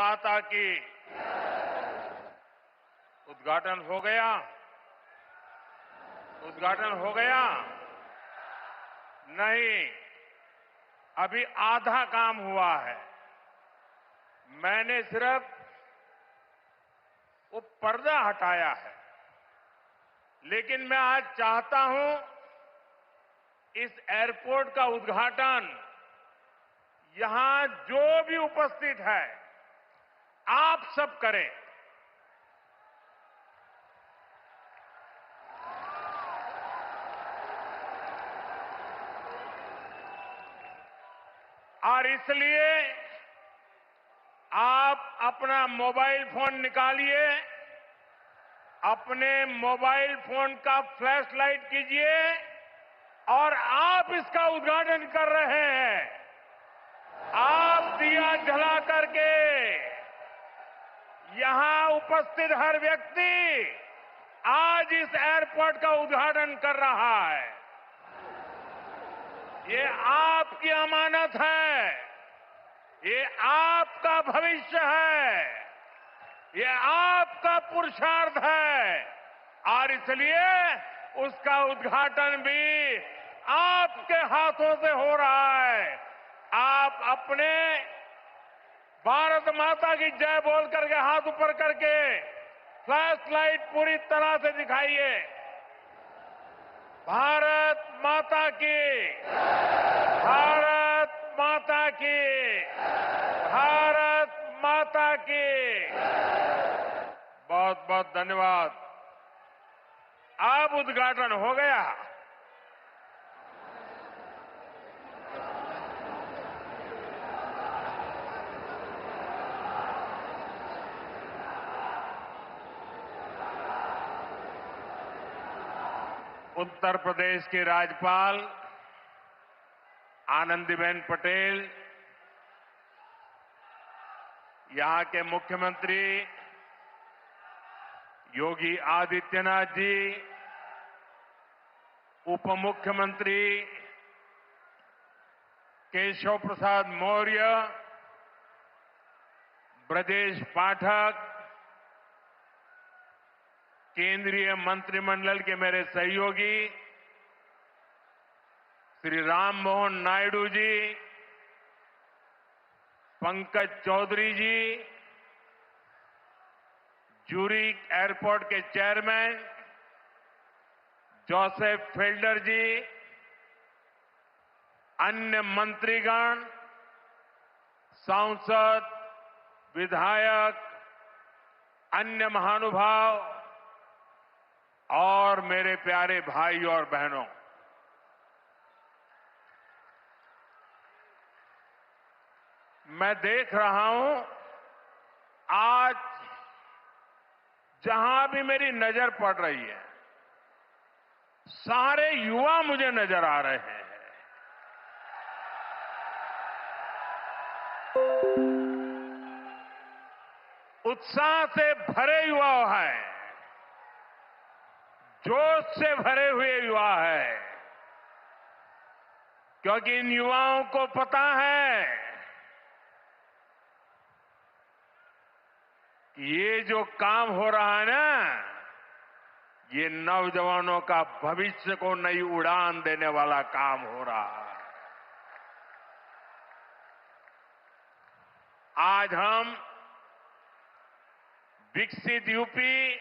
माता की उद्घाटन हो गया। उद्घाटन हो गया? नहीं, अभी आधा काम हुआ है। मैंने सिर्फ वो पर्दा हटाया है, लेकिन मैं आज चाहता हूं इस एयरपोर्ट का उद्घाटन यहां जो भी उपस्थित है आप सब करें। और इसलिए आप अपना मोबाइल फोन निकालिए, अपने मोबाइल फोन का फ्लैश लाइट कीजिए और आप इसका उद्घाटन कर रहे हैं। आप दिया जला करके यहां उपस्थित हर व्यक्ति आज इस एयरपोर्ट का उद्घाटन कर रहा है। ये आपकी अमानत है, ये आपका भविष्य है, ये आपका पुरुषार्थ है और इसलिए उसका उद्घाटन भी आपके हाथों से हो रहा है। आप अपने भारत माता की जय बोल करके हाथ ऊपर करके फ्लैश लाइट पूरी तरह से दिखाइए। भारत माता की, भारत माता की, भारत माता की। बहुत बहुत धन्यवाद। अब उद्घाटन हो गया। उत्तर प्रदेश की राज्यपाल आनंदीबेन पटेल, यहां के मुख्यमंत्री योगी आदित्यनाथ जी, उप मुख्यमंत्री केशव प्रसाद मौर्य, ब्रजेश पाठक, केंद्रीय मंत्रिमंडल के मेरे सहयोगी श्री राम मोहन नायडू जी, पंकज चौधरी जी, ज्यूरिक एयरपोर्ट के चेयरमैन जोसेफ फेल्डर जी, अन्य मंत्रीगण, सांसद, विधायक, अन्य महानुभाव और मेरे प्यारे भाई और बहनों, मैं देख रहा हूं आज जहां भी मेरी नजर पड़ रही है सारे युवा मुझे नजर आ रहे हैं। उत्साह से भरे युवा हैं, जोश से भरे हुए युवा है, क्योंकि इन युवाओं को पता है कि ये जो काम हो रहा है ना, ये नौजवानों का भविष्य को नई उड़ान देने वाला काम हो रहा है। आज हम विकसित यूपी,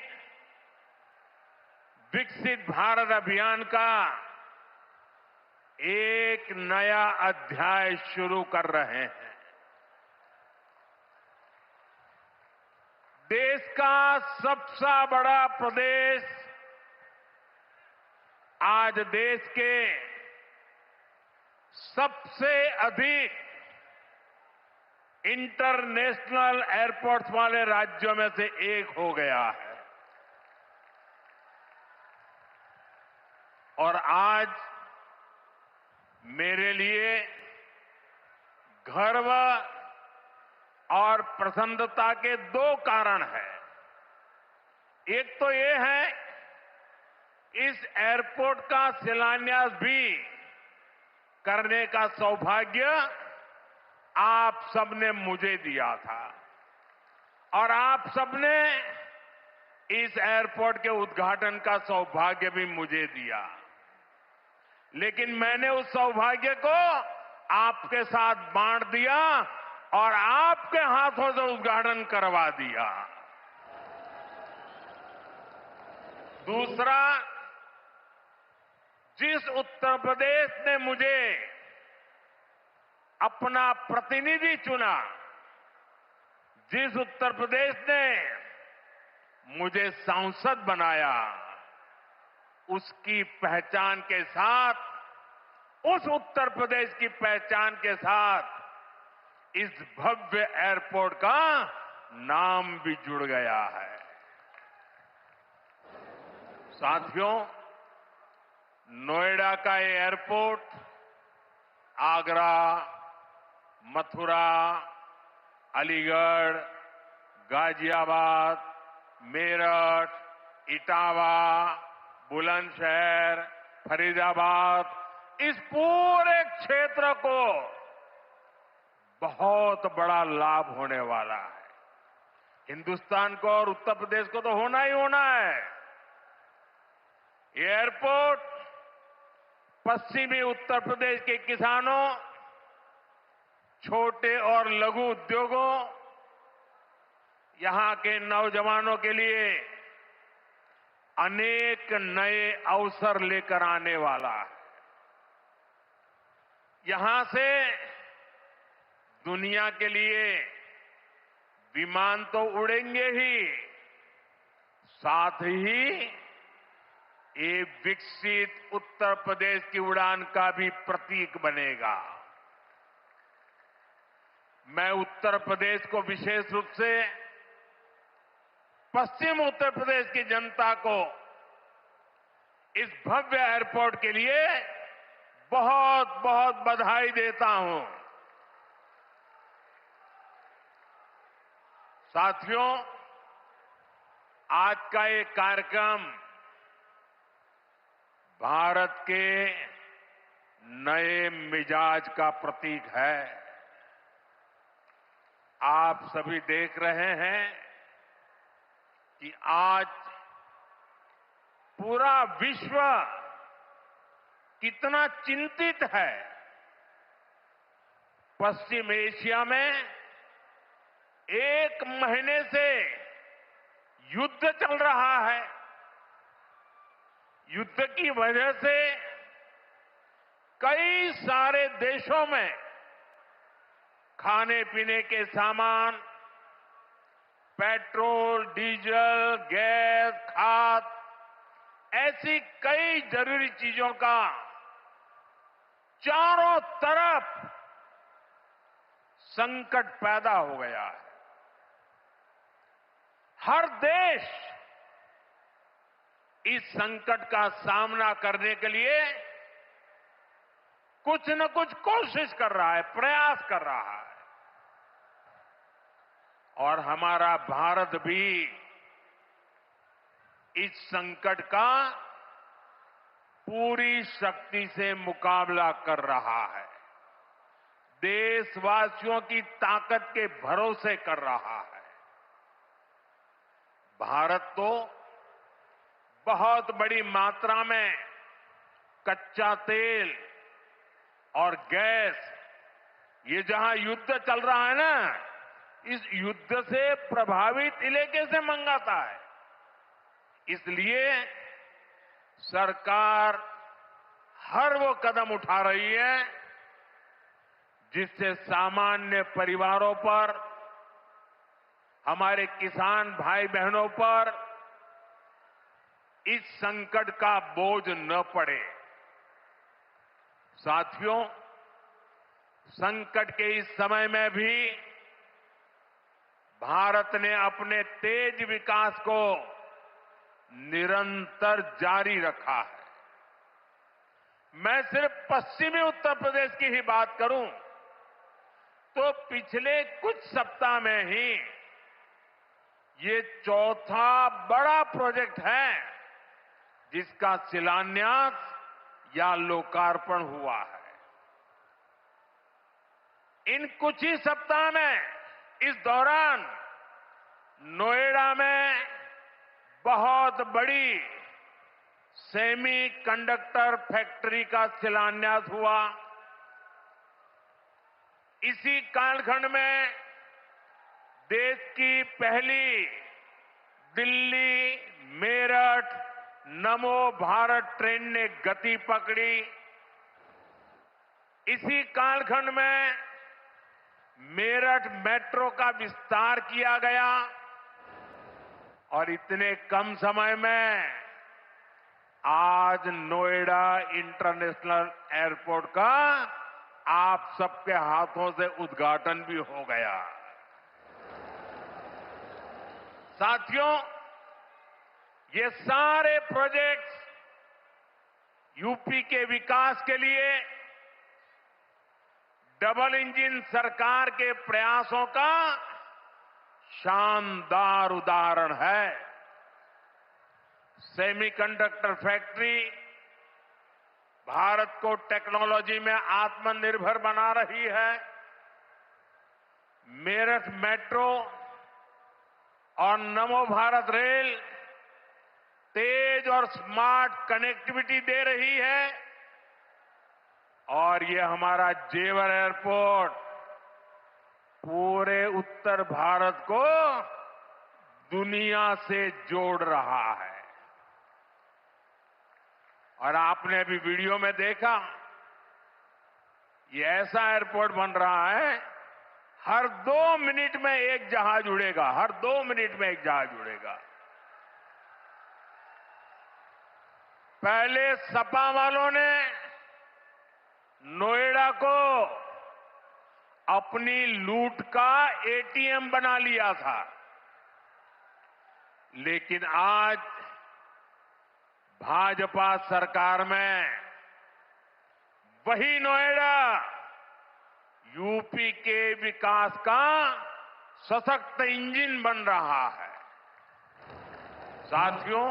विकसित भारत अभियान का एक नया अध्याय शुरू कर रहे हैं। देश का सबसे बड़ा प्रदेश आज देश के सबसे अधिक इंटरनेशनल एयरपोर्ट्स वाले राज्यों में से एक हो गया है। और आज मेरे लिए गर्व और प्रसन्नता के दो कारण हैं। एक तो ये है, इस एयरपोर्ट का शिलान्यास भी करने का सौभाग्य आप सबने मुझे दिया था। और आप सबने इस एयरपोर्ट के उद्घाटन का सौभाग्य भी मुझे दिया। लेकिन मैंने उस सौभाग्य को आपके साथ बांट दिया और आपके हाथों से उद्घाटन करवा दिया। दूसरा, जिस उत्तर प्रदेश ने मुझे अपना प्रतिनिधि चुना, जिस उत्तर प्रदेश ने मुझे सांसद बनाया, उसकी पहचान के साथ, उस उत्तर प्रदेश की पहचान के साथ इस भव्य एयरपोर्ट का नाम भी जुड़ गया है। साथियों, नोएडा का ये एयरपोर्ट आगरा, मथुरा, अलीगढ़, गाजियाबाद, मेरठ, इटावा, बुलंदशहर, फरीदाबाद, इस पूरे क्षेत्र को बहुत बड़ा लाभ होने वाला है। हिंदुस्तान को और उत्तर प्रदेश को तो होना ही होना है। ये एयरपोर्ट पश्चिमी उत्तर प्रदेश के किसानों, छोटे और लघु उद्योगों, यहां के नौजवानों के लिए अनेक नए अवसर लेकर आने वाला है। यहां से दुनिया के लिए विमान तो उड़ेंगे ही, साथ ही ये विकसित उत्तर प्रदेश की उड़ान का भी प्रतीक बनेगा। मैं उत्तर प्रदेश को विशेष रूप से पश्चिम उत्तर प्रदेश की जनता को इस भव्य एयरपोर्ट के लिए बहुत बहुत बधाई देता हूं। साथियों, आज का ये कार्यक्रम भारत के नए मिजाज का प्रतीक है। आप सभी देख रहे हैं कि आज पूरा विश्व कितना चिंतित है। पश्चिम एशिया में 1 महीने से युद्ध चल रहा है। युद्ध की वजह से कई सारे देशों में खाने पीने के सामान, पेट्रोल, डीजल, गैस, खाद, ऐसी कई जरूरी चीजों का चारों तरफ संकट पैदा हो गया है। हर देश इस संकट का सामना करने के लिए कुछ न कुछ कोशिश कर रहा है, प्रयास कर रहा है। और हमारा भारत भी इस संकट का पूरी शक्ति से मुकाबला कर रहा है। देशवासियों की ताकत के भरोसे कर रहा है। भारत तो बहुत बड़ी मात्रा में कच्चा तेल और गैस, ये जहां युद्ध चल रहा है ना, इस युद्ध से प्रभावित इलाके से मंगाता है। इसलिए सरकार हर वो कदम उठा रही है जिससे सामान्य परिवारों पर, हमारे किसान भाई बहनों पर इस संकट का बोझ न पड़े। साथियों, संकट के इस समय में भी भारत ने अपने तेज विकास को निरंतर जारी रखा है। मैं सिर्फ पश्चिमी उत्तर प्रदेश की ही बात करूं तो पिछले कुछ सप्ताह में ही ये चौथा बड़ा प्रोजेक्ट है जिसका शिलान्यास या लोकार्पण हुआ है। इन कुछ ही सप्ताह में, इस दौरान नोएडा में बहुत बड़ी सेमी कंडक्टर फैक्ट्री का शिलान्यास हुआ। इसी कालखंड में देश की पहली दिल्ली मेरठ नमो भारत ट्रेन ने गति पकड़ी। इसी कालखंड में मेरठ मेट्रो का विस्तार किया गया और इतने कम समय में आज नोएडा इंटरनेशनल एयरपोर्ट का आप सबके हाथों से उद्घाटन भी हो गया। साथियों, ये सारे प्रोजेक्ट्स यूपी के विकास के लिए डबल इंजन सरकार के प्रयासों का शानदार उदाहरण है। सेमीकंडक्टर फैक्ट्री भारत को टेक्नोलॉजी में आत्मनिर्भर बना रही है। मेरठ मेट्रो और नमो भारत रेल तेज और स्मार्ट कनेक्टिविटी दे रही है और ये हमारा जेवर एयरपोर्ट पूरे उत्तर भारत को दुनिया से जोड़ रहा है। और आपने अभी वीडियो में देखा, ये ऐसा एयरपोर्ट बन रहा है, हर 2 मिनट में एक जहाज उड़ेगा, हर 2 मिनट में एक जहाज उड़ेगा। पहले सपा वालों ने नोएडा को अपनी लूट का एटीएम बना लिया था, लेकिन आज भाजपा सरकार में वही नोएडा यूपी के विकास का सशक्त इंजन बन रहा है। साथियों,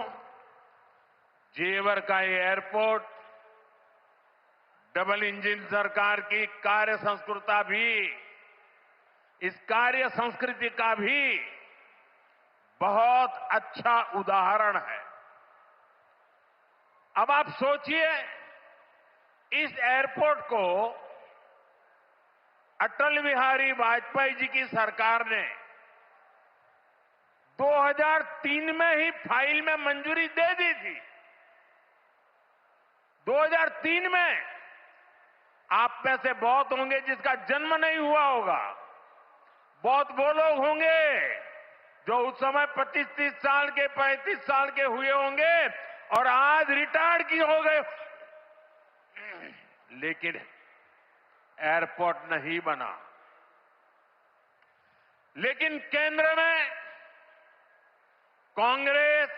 जेवर का ये एयरपोर्ट डबल इंजन सरकार की कार्य संस्कृति का भी बहुत अच्छा उदाहरण है। अब आप सोचिए, इस एयरपोर्ट को अटल बिहारी वाजपेयी जी की सरकार ने 2003 में ही फाइल में मंजूरी दे दी थी। 2003 में आप में से बहुत होंगे जिसका जन्म नहीं हुआ होगा। बहुत वो लोग होंगे जो उस समय 25-30 साल के 35 साल के हुए होंगे और आज रिटायर्ड की हो गए। लेकिन एयरपोर्ट नहीं बना। लेकिन केंद्र में कांग्रेस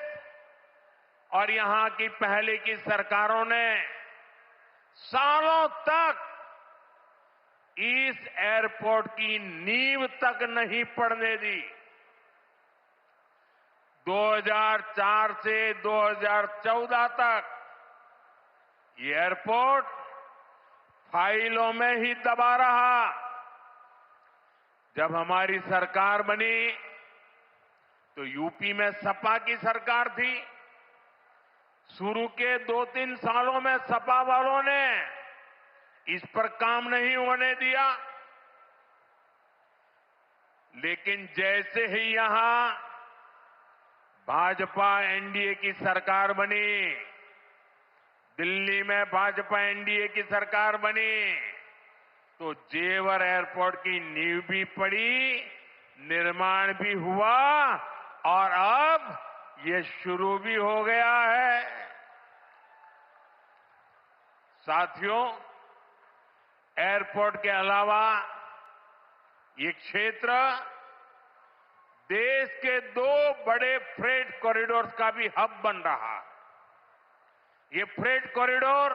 और यहां की पहले की सरकारों ने सालों तक इस एयरपोर्ट की नींव तक नहीं पड़ने दी। 2004 से 2014 तक ये एयरपोर्ट फाइलों में ही दबा रहा। जब हमारी सरकार बनी तो यूपी में सपा की सरकार थी। शुरू के 2-3 सालों में सपा वालों ने इस पर काम नहीं होने दिया, लेकिन जैसे ही यहां भाजपा एनडीए की सरकार बनी, दिल्ली में भाजपा एनडीए की सरकार बनी, तो जेवर एयरपोर्ट की नींव भी पड़ी, निर्माण भी हुआ और अब ये शुरू भी हो गया है। साथियों, एयरपोर्ट के अलावा ये क्षेत्र देश के 2 बड़े फ्रेट कॉरिडोर्स का भी हब बन रहा है। ये फ्रेट कॉरिडोर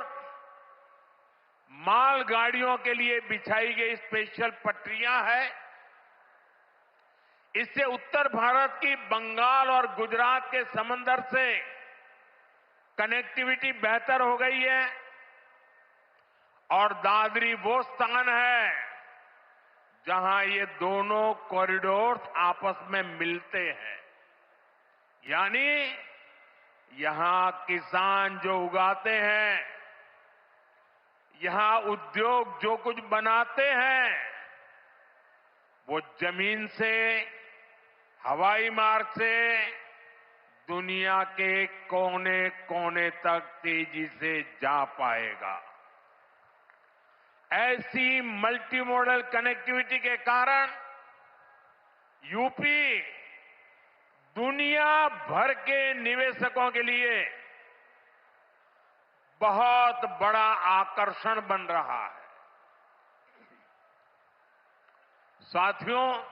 मालगाड़ियों के लिए बिछाई गई स्पेशल पटरियां हैं। इससे उत्तर भारत की बंगाल और गुजरात के समंदर से कनेक्टिविटी बेहतर हो गई है और दादरी वो स्थान है जहां ये दोनों कॉरिडोर्स आपस में मिलते हैं, यानी यहां किसान जो उगाते हैं, यहां उद्योग जो कुछ बनाते हैं, वो जमीन से, हवाई मार्ग से दुनिया के कोने कोने तक तेजी से जा पाएगा। ऐसी मल्टी मॉडल कनेक्टिविटी के कारण यूपी दुनिया भर के निवेशकों के लिए बहुत बड़ा आकर्षण बन रहा है। साथियों,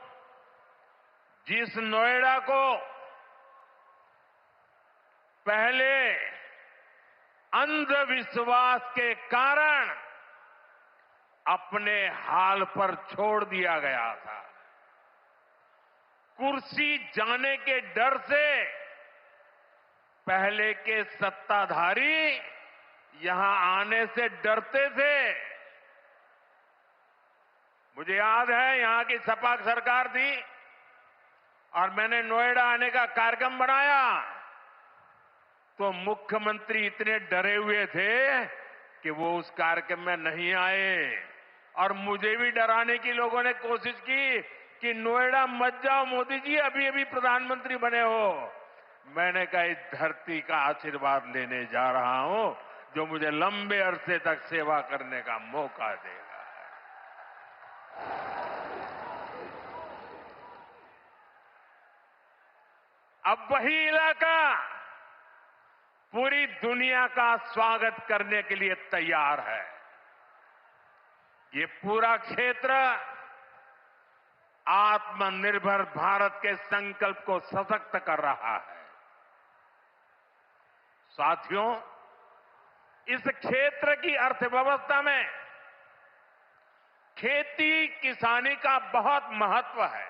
जिस नोएडा को पहले अंधविश्वास के कारण अपने हाल पर छोड़ दिया गया था, कुर्सी जाने के डर से पहले के सत्ताधारी यहां आने से डरते थे। मुझे याद है यहां की सपा सरकार थी और मैंने नोएडा आने का कार्यक्रम बनाया, तो मुख्यमंत्री इतने डरे हुए थे कि वो उस कार्यक्रम में नहीं आए और मुझे भी डराने की लोगों ने कोशिश की कि नोएडा मत जाओ मोदी जी, अभी अभी प्रधानमंत्री बने हो। मैंने कहा इस धरती का आशीर्वाद लेने जा रहा हूं जो मुझे लंबे अरसे तक सेवा करने का मौका देगा। अब वही इलाका पूरी दुनिया का स्वागत करने के लिए तैयार है। ये पूरा क्षेत्र आत्मनिर्भर भारत के संकल्प को सशक्त कर रहा है। साथियों, इस क्षेत्र की अर्थव्यवस्था में खेती किसानी का बहुत महत्व है।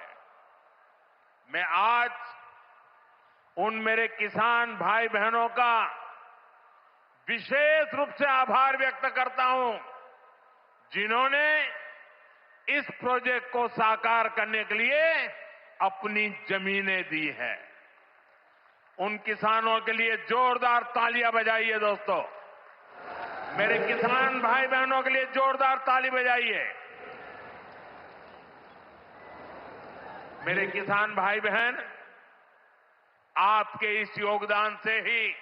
मैं आज उन मेरे किसान भाई बहनों का विशेष रूप से आभार व्यक्त करता हूं जिन्होंने इस प्रोजेक्ट को साकार करने के लिए अपनी जमीनें दी हैं। उन किसानों के लिए जोरदार तालियां बजाइए दोस्तों। मेरे किसान भाई बहनों के लिए जोरदार ताली बजाइए। मेरे किसान भाई बहन, आपके इस योगदान से ही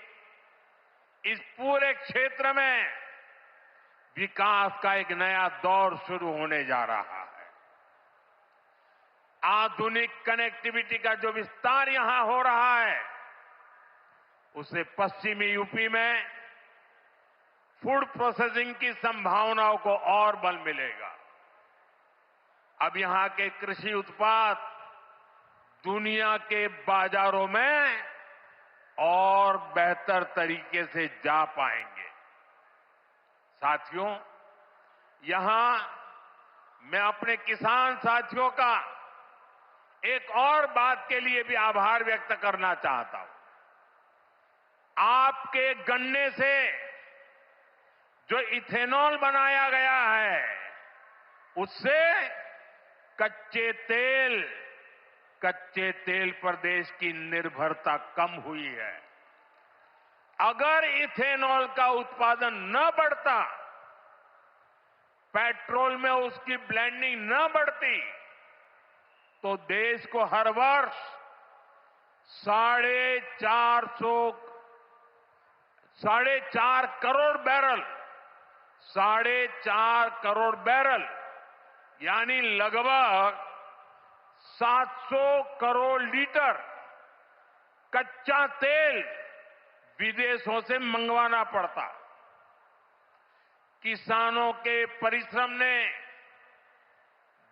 इस पूरे क्षेत्र में विकास का एक नया दौर शुरू होने जा रहा है। आधुनिक कनेक्टिविटी का जो विस्तार यहां हो रहा है, उससे पश्चिमी यूपी में फूड प्रोसेसिंग की संभावनाओं को और बल मिलेगा। अब यहां के कृषि उत्पाद दुनिया के बाजारों में और बेहतर तरीके से जा पाएंगे। साथियों, यहां मैं अपने किसान साथियों का एक और बात के लिए भी आभार व्यक्त करना चाहता हूं। आपके गन्ने से जो इथेनॉल बनाया गया है, उससे कच्चे तेल पर देश की निर्भरता कम हुई है। अगर इथेनॉल का उत्पादन न बढ़ता, पेट्रोल में उसकी ब्लेंडिंग न बढ़ती, तो देश को हर वर्ष 4.5 करोड़ बैरल 4.5 करोड़ बैरल यानी लगभग 700 करोड़ लीटर कच्चा तेल विदेशों से मंगवाना पड़ता। किसानों के परिश्रम ने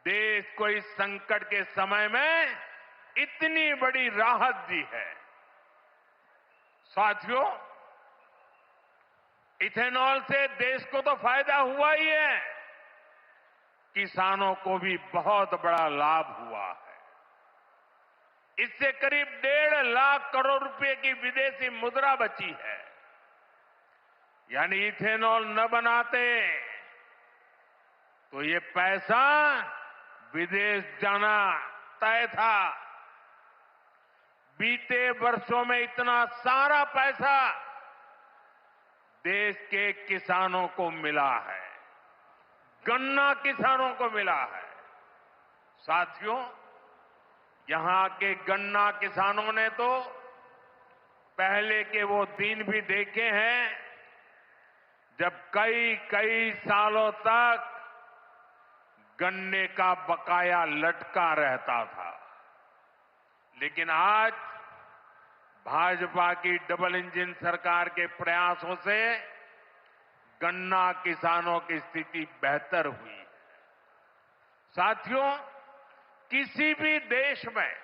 देश को इस संकट के समय में इतनी बड़ी राहत दी है। साथियों, इथेनॉल से देश को तो फायदा हुआ ही है, किसानों को भी बहुत बड़ा लाभ हुआ है। इससे करीब 1.5 लाख करोड़ रुपए की विदेशी मुद्रा बची है। यानी इथेनॉल न बनाते तो ये पैसा विदेश जाना तय था। बीते वर्षों में इतना सारा पैसा देश के किसानों को मिला है, गन्ना किसानों को मिला है। साथियों, यहां के गन्ना किसानों ने तो पहले के वो दिन भी देखे हैं जब कई कई सालों तक गन्ने का बकाया लटका रहता था। लेकिन आज भाजपा की डबल इंजन सरकार के प्रयासों से गन्ना किसानों की स्थिति बेहतर हुई है। साथियों, किसी भी देश में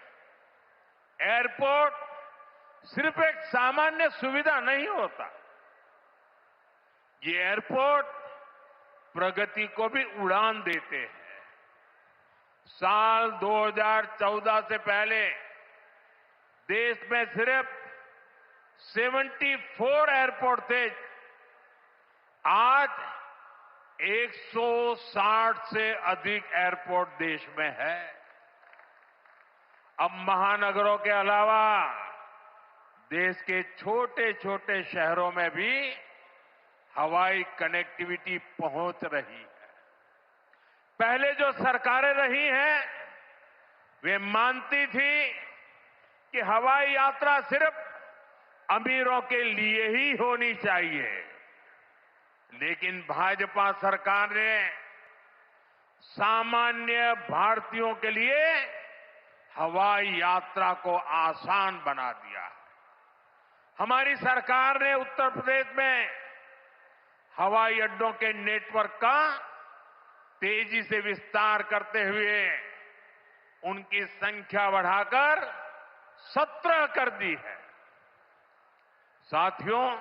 एयरपोर्ट सिर्फ एक सामान्य सुविधा नहीं होता। ये एयरपोर्ट प्रगति को भी उड़ान देते हैं। साल 2014 से पहले देश में सिर्फ 74 एयरपोर्ट थे। आज 160 से अधिक एयरपोर्ट देश में है। अब महानगरों के अलावा देश के छोटे छोटे शहरों में भी हवाई कनेक्टिविटी पहुंच रही है। पहले जो सरकारें रही हैं, वे मानती थी कि हवाई यात्रा सिर्फ अमीरों के लिए ही होनी चाहिए। लेकिन भाजपा सरकार ने सामान्य भारतीयों के लिए हवाई यात्रा को आसान बना दिया। हमारी सरकार ने उत्तर प्रदेश में हवाई अड्डों के नेटवर्क का तेजी से विस्तार करते हुए उनकी संख्या बढ़ाकर 17 कर दी है। साथियों,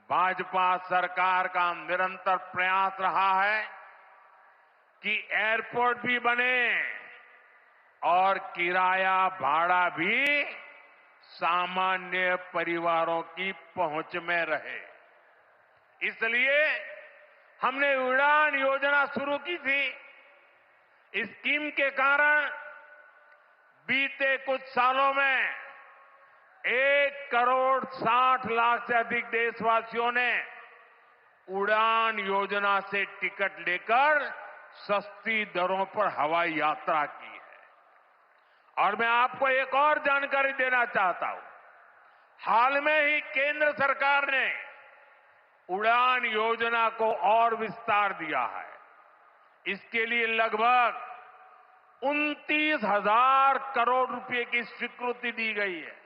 भाजपा सरकार का निरंतर प्रयास रहा है कि एयरपोर्ट भी बने और किराया भाड़ा भी सामान्य परिवारों की पहुंच में रहे। इसलिए हमने उड़ान योजना शुरू की थी। इस स्कीम के कारण बीते कुछ सालों में 1,60,00,000 से अधिक देशवासियों ने उड़ान योजना से टिकट लेकर सस्ती दरों पर हवाई यात्रा की है। और मैं आपको एक और जानकारी देना चाहता हूं। हाल में ही केंद्र सरकार ने उड़ान योजना को और विस्तार दिया है। इसके लिए लगभग 29,000 करोड़ रुपए की स्वीकृति दी गई है।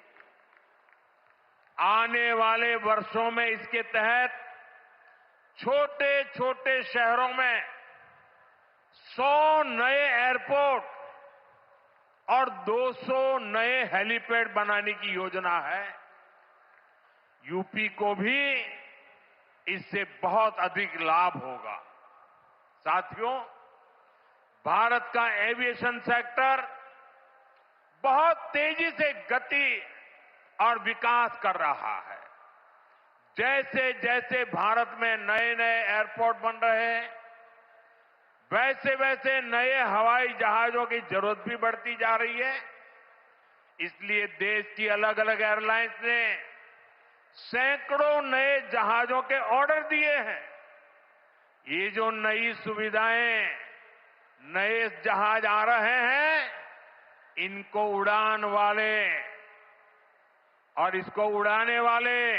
आने वाले वर्षों में इसके तहत छोटे छोटे शहरों में 100 नए एयरपोर्ट और 200 नए हेलीपैड बनाने की योजना है। यूपी को भी इससे बहुत अधिक लाभ होगा। साथियों, भारत का एविएशन सेक्टर बहुत तेजी से गति और विकास कर रहा है। जैसे जैसे भारत में नए नए एयरपोर्ट बन रहे हैं, वैसे वैसे नए हवाई जहाजों की जरूरत भी बढ़ती जा रही है। इसलिए देश की अलग अलग एयरलाइंस ने सैकड़ों नए जहाजों के ऑर्डर दिए हैं। ये जो नई सुविधाएं, नए जहाज आ रहे हैं, इनको उड़ान वाले और इसको उड़ाने वाले,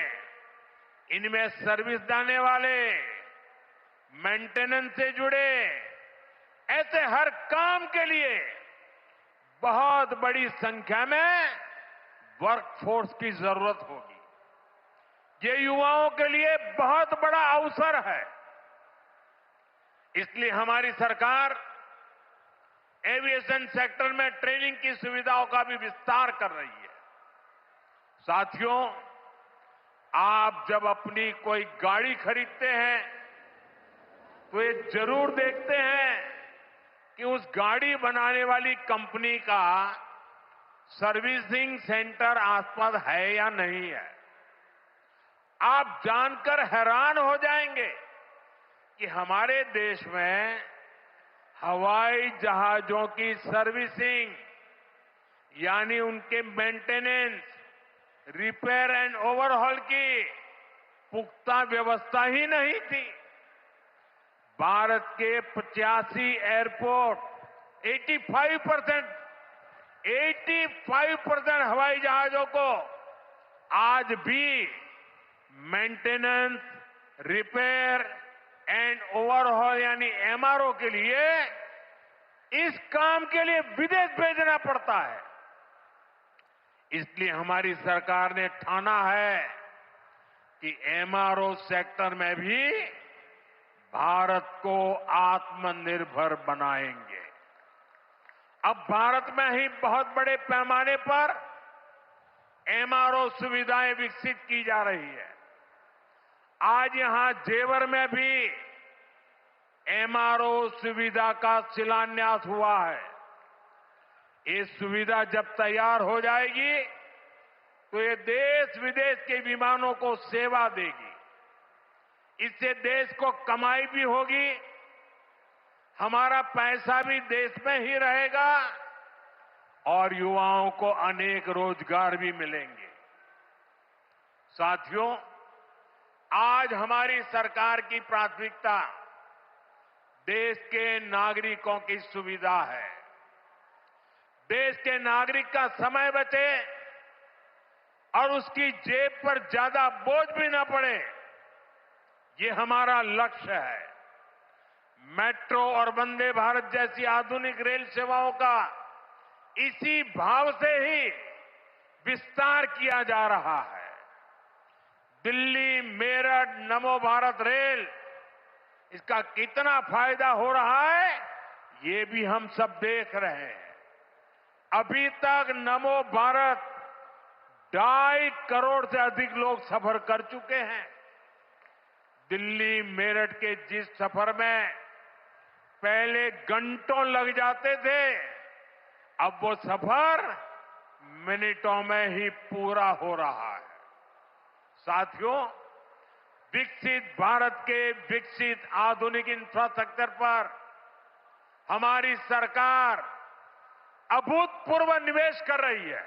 इनमें सर्विस देने वाले, मेंटेनेंस से जुड़े, ऐसे हर काम के लिए बहुत बड़ी संख्या में वर्कफोर्स की जरूरत होगी। ये युवाओं के लिए बहुत बड़ा अवसर है। इसलिए हमारी सरकार एविएशन सेक्टर में ट्रेनिंग की सुविधाओं का भी विस्तार कर रही है। साथियों, आप जब अपनी कोई गाड़ी खरीदते हैं तो ये जरूर देखते हैं कि उस गाड़ी बनाने वाली कंपनी का सर्विसिंग सेंटर आसपास है या नहीं है। आप जानकर हैरान हो जाएंगे कि हमारे देश में हवाई जहाजों की सर्विसिंग यानी उनके मेंटेनेंस, रिपेयर एंड ओवरहॉल की पुख्ता व्यवस्था ही नहीं थी। भारत के 85 एयरपोर्ट 85% हवाई जहाजों को आज भी मेंटेनेंस, रिपेयर एंड ओवरहॉल यानी एमआरओ के लिए इस काम के लिए विदेश भेजना पड़ता है। इसलिए हमारी सरकार ने ठाना है कि एमआरओ सेक्टर में भी भारत को आत्मनिर्भर बनाएंगे। अब भारत में ही बहुत बड़े पैमाने पर एमआरओ सुविधाएं विकसित की जा रही है। आज यहां जेवर में भी एमआरओ सुविधा का शिलान्यास हुआ है। ये सुविधा जब तैयार हो जाएगी तो ये देश विदेश के विमानों को सेवा देगी। इससे देश को कमाई भी होगी, हमारा पैसा भी देश में ही रहेगा और युवाओं को अनेक रोजगार भी मिलेंगे। साथियों, आज हमारी सरकार की प्राथमिकता देश के नागरिकों की सुविधा है। देश के नागरिक का समय बचे और उसकी जेब पर ज्यादा बोझ भी न पड़े, ये हमारा लक्ष्य है। मेट्रो और वंदे भारत जैसी आधुनिक रेल सेवाओं का इसी भाव से ही विस्तार किया जा रहा है। दिल्ली मेरठ नमो भारत रेल, इसका कितना फायदा हो रहा है ये भी हम सब देख रहे हैं। अभी तक नमो भारत 2.5 करोड़ से अधिक लोग सफर कर चुके हैं। दिल्ली मेरठ के जिस सफर में पहले घंटों लग जाते थे, अब वो सफर मिनटों में ही पूरा हो रहा है। साथियों, विकसित भारत के विकसित आधुनिक इंफ्रास्ट्रक्चर पर हमारी सरकार अभूतपूर्व निवेश कर रही है।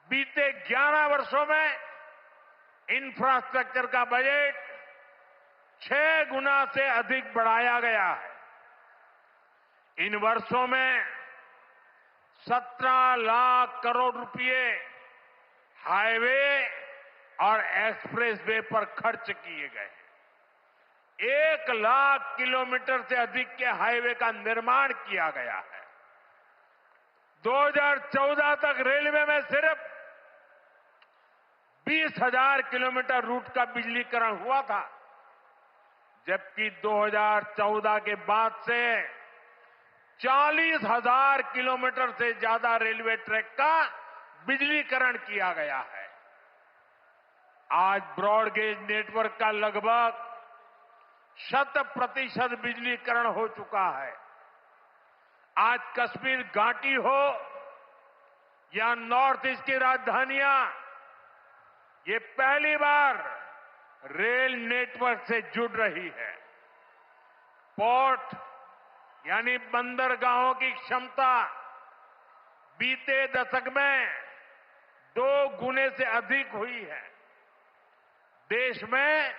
बीते 11 वर्षों में इंफ्रास्ट्रक्चर का बजट 6 गुना से अधिक बढ़ाया गया है। इन वर्षों में 17 लाख करोड़ रुपए हाईवे और एक्सप्रेसवे पर खर्च किए गए। 1 लाख किलोमीटर से अधिक के हाईवे का निर्माण किया गया है। 2014 तक रेलवे में सिर्फ 20,000 किलोमीटर रूट का बिजलीकरण हुआ था, जबकि 2014 के बाद से 40,000 किलोमीटर से ज्यादा रेलवे ट्रैक का बिजलीकरण किया गया है। आज ब्रॉडगेज नेटवर्क का लगभग 100% बिजलीकरण हो चुका है। आज कश्मीर घाटी हो या नॉर्थ ईस्ट की राजधानियां, ये पहली बार रेल नेटवर्क से जुड़ रही है। पोर्ट यानी बंदरगाहों की क्षमता बीते दशक में 2 गुने से अधिक हुई है। देश में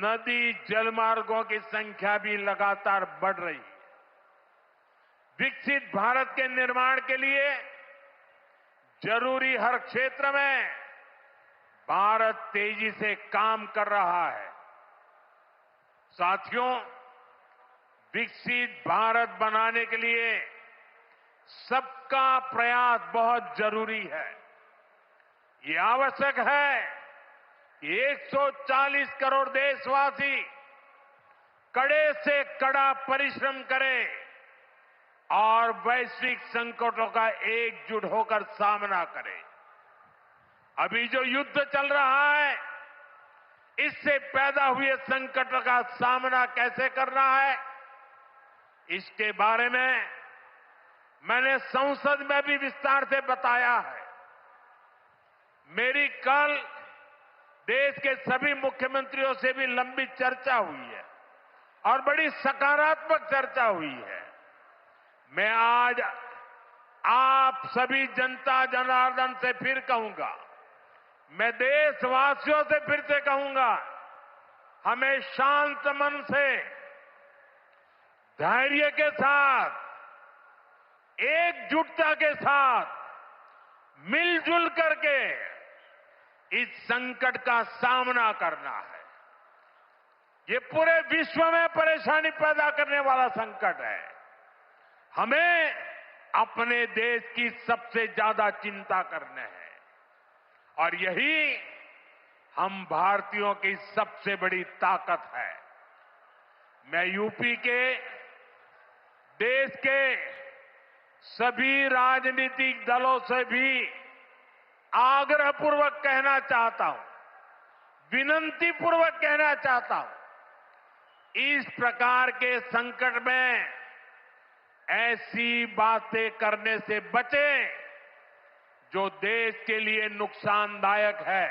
नदी जलमार्गों की संख्या भी लगातार बढ़ रही है। विकसित भारत के निर्माण के लिए जरूरी हर क्षेत्र में भारत तेजी से काम कर रहा है। साथियों, विकसित भारत बनाने के लिए सबका प्रयास बहुत जरूरी है। ये आवश्यक है कि 140 करोड़ देशवासी कड़े से कड़ा परिश्रम करें और वैश्विक संकटों का एकजुट होकर सामना करें। अभी जो युद्ध चल रहा है, इससे पैदा हुए संकटों का सामना कैसे करना है, इसके बारे में मैंने संसद में भी विस्तार से बताया है। मेरी कल देश के सभी मुख्यमंत्रियों से भी लंबी चर्चा हुई है। और बड़ी सकारात्मक चर्चा हुई है। मैं आज आप सभी जनता जनार्दन से फिर कहूंगा, मैं देशवासियों से फिर से कहूंगा, हमें शांत मन से, धैर्य के साथ, एकजुटता के साथ, मिलजुल करके इस संकट का सामना करना है। ये पूरे विश्व में परेशानी पैदा करने वाला संकट है। हमें अपने देश की सबसे ज्यादा चिंता करने है और यही हम भारतीयों की सबसे बड़ी ताकत है। मैं यूपी के, देश के सभी राजनीतिक दलों से भी आग्रहपूर्वक कहना चाहता हूं, विनती पूर्वक कहना चाहता हूं, इस प्रकार के संकट में ऐसी बातें करने से बचें जो देश के लिए नुकसानदायक है,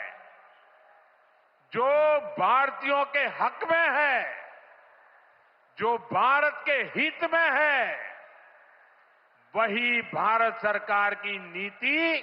जो भारतीयों के हक में है, जो भारत के हित में है, वही भारत सरकार की नीति